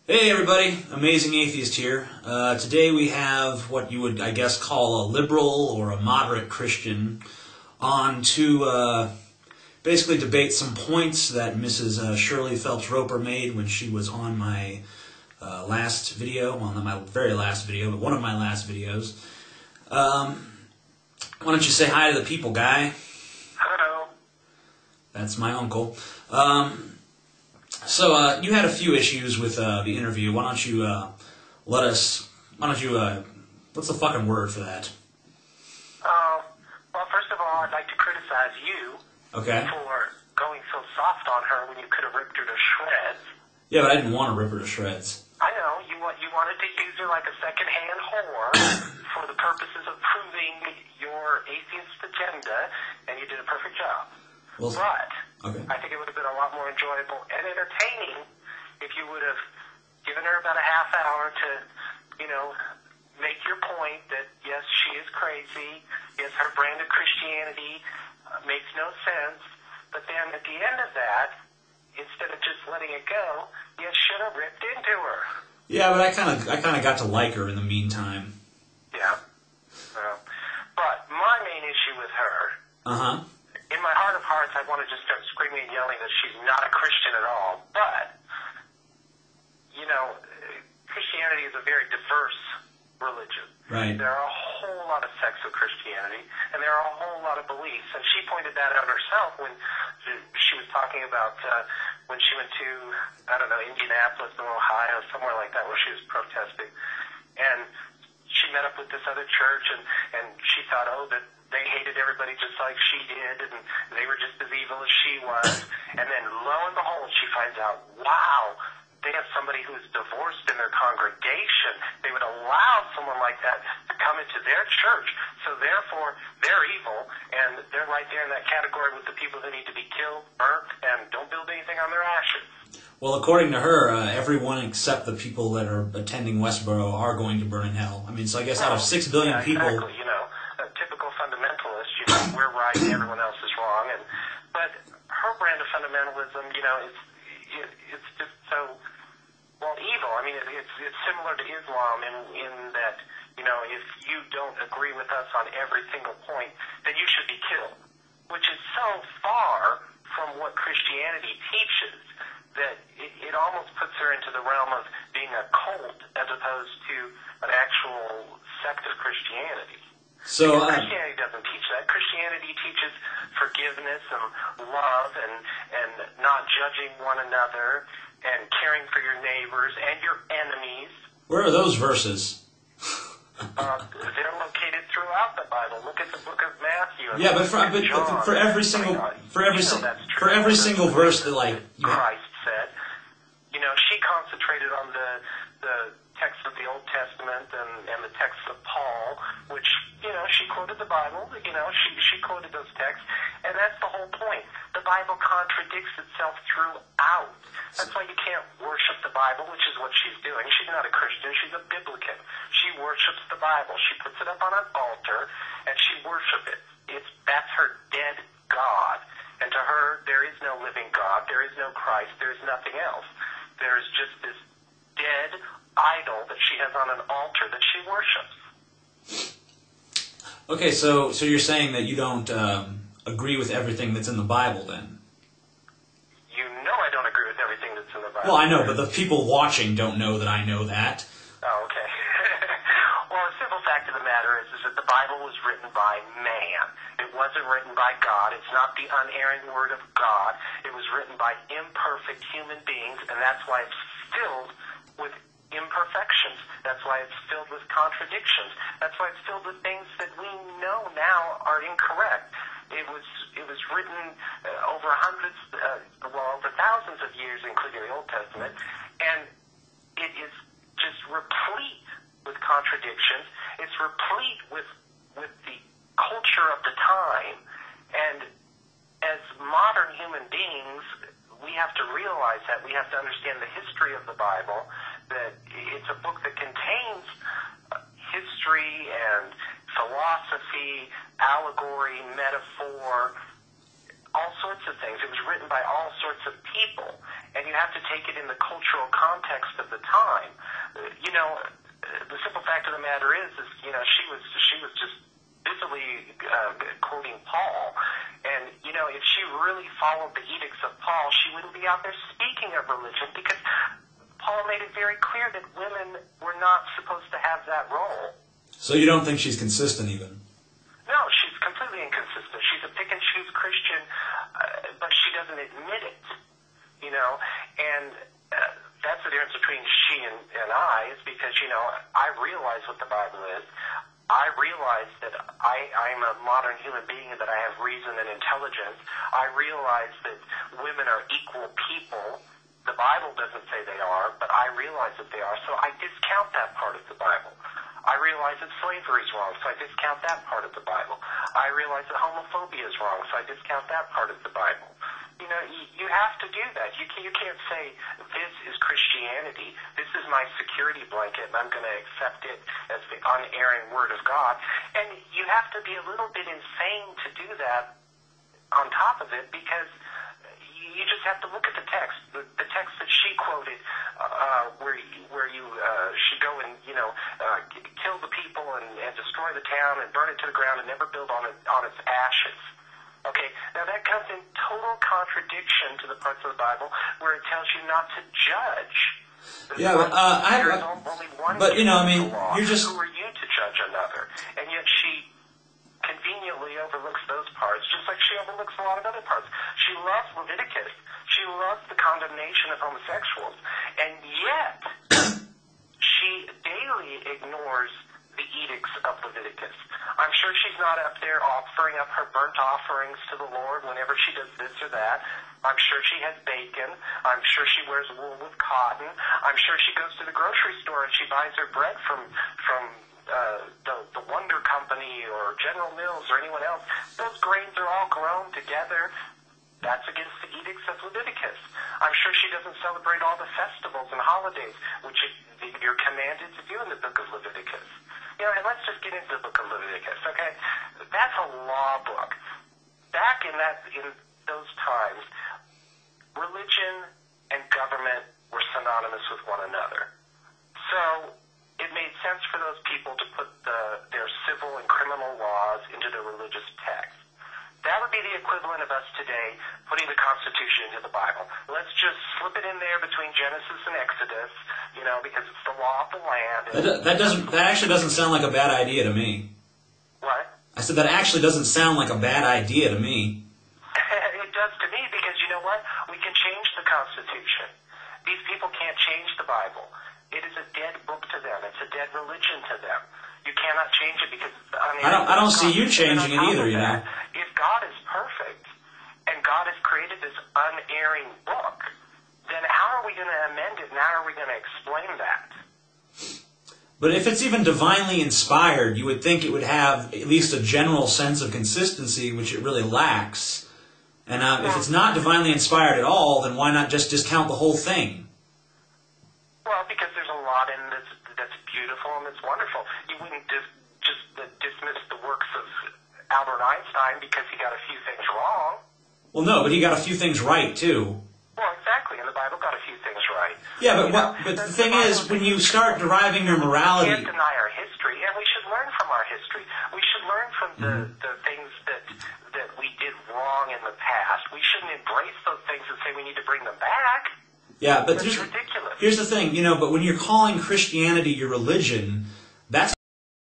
Hey everybody, Amazing Atheist here. Today we have what you would, I guess, call a liberal or a moderate Christian on to basically debate some points that Mrs. Shirley Phelps-Roper made when she was on my last video. Well, not my very last video, but one of my last videos. Why don't you say hi to the people, guy? Hello. That's my uncle. So you had a few issues with the interview. Why don't you what's the fucking word for that? Well, first of all, I'd like to criticize you Okay. for going so soft on her when you could have ripped her to shreds. Yeah, but I didn't want to rip her to shreds. I know, you wanted to use her like a second-hand whore for the purposes of proving your atheist agenda, and you did a perfect job. Well, But okay. I think it would have been a lot more enjoyable and entertaining if you would have given her about a half hour to, make your point that, yes, she is crazy, yes, her brand of Christianity makes no sense, but then at the end of that, instead of just letting it go, you should have ripped into her. Yeah, but I kind of got to like her in the meantime. Yeah. But my main issue with her, in my heart of hearts, I want to just start screaming and yelling that she's not a Christian at all. But, Christianity is a very diverse religion. Right. There are a whole lot of sects of Christianity, and there are a whole lot of beliefs. And she pointed that out herself when she was talking about when she went to, Indianapolis in Ohio, somewhere like that, where she was protesting. And she met up with this other church, and she thought, that they hated everybody just like she did, and they were just as evil as she was. And then lo and behold, she finds out, wow, they have somebody who's divorced in their congregation. They would allow someone like that to come into their church. So therefore, they're evil, and they're right there in that category with the people who need to be killed, burnt, and don't build anything on their ashes. Well, according to her, everyone except the people that are attending Westboro are going to burn in hell. I mean, so I guess out of 6 billion people... Exactly, a typical fundamentalist, we're right and everyone else is wrong. But her brand of fundamentalism, it's just so, evil. I mean, it's similar to Islam in that, if you don't agree with us on every single point, then you should be killed, which is so far from what Christianity teaches that it almost puts her into the realm of being a cult as opposed to an actual sect of Christianity. So Christianity doesn't teach that. Christianity teaches forgiveness and love and not judging one another and caring for your neighbors and your enemies. where are those verses? They're located throughout the Bible. Look at the book of Matthew. Yeah, but for every single verse that Christ said, she concentrated on the text of the Old Testament and the text of Paul, which she quoted the Bible. She quoted those texts, and that's the whole point. The Bible contradicts itself throughout. That's why you can't worship the Bible, which is what she's doing. She's not a Christian. She's a biblican. She worships the Bible. She puts it up on an altar, and she worships it. That's her dead God. And to her, there is no living God. There is no Christ. There is nothing else. There is just this dead idol that she has on an altar that she worships. Okay, so you're saying that you don't agree with everything that's in the Bible, then? I don't agree with everything that's in the Bible. Well, I know, but the people watching don't know that I know that. Oh, okay. Well, the simple fact of the matter is that the Bible was written by man. It wasn't written by God. It's not the unerring word of God. It was written by imperfect human beings, and that's why it's filled with imperfections. That's why it's filled with contradictions. That's why it's filled with things that we know now are incorrect. It was written over thousands of years, including the Old Testament, and it is just replete with contradictions. It's replete with the culture of the time, and as modern human beings, we have to realize that. We have to understand the history of the Bible, that it's a book that contains history and philosophy, allegory, metaphor, all sorts of things. It was written by all sorts of people, and you have to take it in the cultural context of the time. The simple fact of the matter is she was just busily quoting Paul, and if she really followed the edicts of Paul, she wouldn't be out there speaking of religion, because Paul made it very clear that women were not supposed to have that role. So you don't think she's consistent even? No, she's completely inconsistent. She's a pick-and-choose Christian, but she doesn't admit it, and that's the difference between she and I, is because, I realize what the Bible is. I realize that I'm a modern human being and that I have reason and intelligence. I realize that women are equal people. The Bible doesn't say they are, but I realize that they are, so I discount that part of the Bible. I realize that slavery is wrong, so I discount that part of the Bible. I realize that homophobia is wrong, so I discount that part of the Bible. You have to do that. You can't say, this is Christianity, this is my security blanket, and I'm going to accept it as the unerring Word of God. And you have to be a little bit insane to do that on top of it, because you just have to look at the text. The text that she quoted, where you should go and kill the people and destroy the town and burn it to the ground and never build on its ashes. Okay, now that comes in total contradiction to the parts of the Bible where it tells you not to judge. Yeah, but there's only one law. you're just... Who are you to judge another? And yet she conveniently overlooks those parts, just like she overlooks a lot of other parts. She loves Leviticus. She loves the condemnation of homosexuals. And yet, she daily ignores the edicts of Leviticus. I'm sure she's not up there offering up her burnt offerings to the Lord whenever she does this or that. I'm sure she has bacon. I'm sure she wears wool with cotton. I'm sure she goes to the grocery store and she buys her bread from the Wonder Company or General Mills or anyone else. Those grains are all grown together. That's against the edicts of Leviticus. I'm sure she doesn't celebrate all the festivals and holidays, which you're commanded to do in the book of Leviticus. And let's just get into the book of Leviticus, okay? That's a law book. Back in those times, religion and government were synonymous with one another. So it made sense for those people to put their civil and criminal laws into the religious text. That would be the equivalent of us today putting the Constitution into the Bible. Let's just slip it in there between Genesis and Exodus, because it's the law of the land. That actually doesn't sound like a bad idea to me. What? I said that actually doesn't sound like a bad idea to me. It does to me, because you know what? We can change the Constitution. These people can't change the Bible. It is a dead book to them. It's a dead religion to them. You cannot change it because it's unerring. I don't see you changing it either, If God is perfect and God has created this unerring book, then how are we going to amend it and how are we going to explain that? But if it's even divinely inspired, you would think it would have at least a general sense of consistency, which it really lacks. And if it's not divinely inspired at all, then why not just discount the whole thing? Well, because there's a lot in this that's beautiful and that's wonderful. You wouldn't just dismiss the works of Albert Einstein because he got a few things wrong. Well, no, but he got a few things right, too. Well, exactly, and the Bible got a few things right. Yeah, but the thing is, when you start deriving your morality... We can't deny our history, and we should learn from our history. We should learn from the things that we did wrong in the past. We shouldn't embrace those things and say we need to bring them back. Yeah, but That's ridiculous. Here's the thing, but when you're calling Christianity your religion, that's